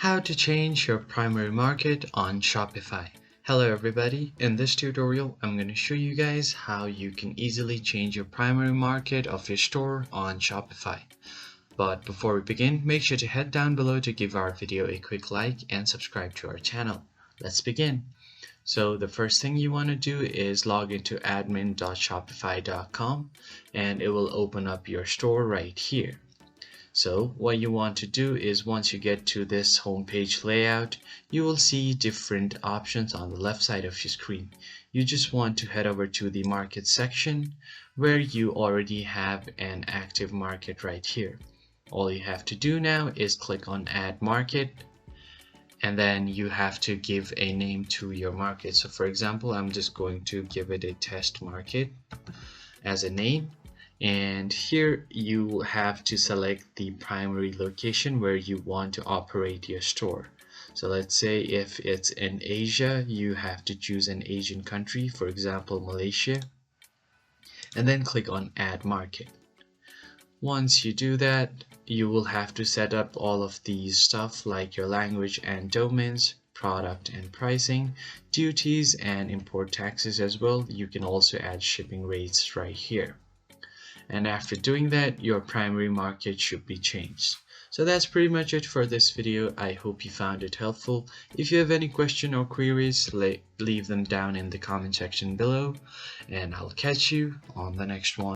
How to change your primary market on Shopify. Hello everybody, in this tutorial I'm going to show you guys how you can easily change your primary market of your store on Shopify. But before we begin, make sure to head down below to give our video a quick like and subscribe to our channel. Let's begin. So the first thing you want to do is log into admin.shopify.com and it will open up your store right here. So what you want to do is once you get to this homepage layout, you will see different options on the left side of your screen. You just want to head over to the market section where you already have an active market right here. All you have to do now is click on Add Market, and then you have to give a name to your market. So for example, I'm just going to give it a test market as a name. And here you have to select the primary location where you want to operate your store. So let's say if it's in Asia, you have to choose an Asian country, for example Malaysia, and then click on Add Market. Once you do that, you will have to set up all of these stuff like your language and domains, product and pricing, duties and import taxes as well. You can also add shipping rates right here. And after doing that, your primary market should be changed. So that's pretty much it for this video. I hope you found it helpful. If you have any question or queries, leave them down in the comment section below, and I'll catch you on the next one.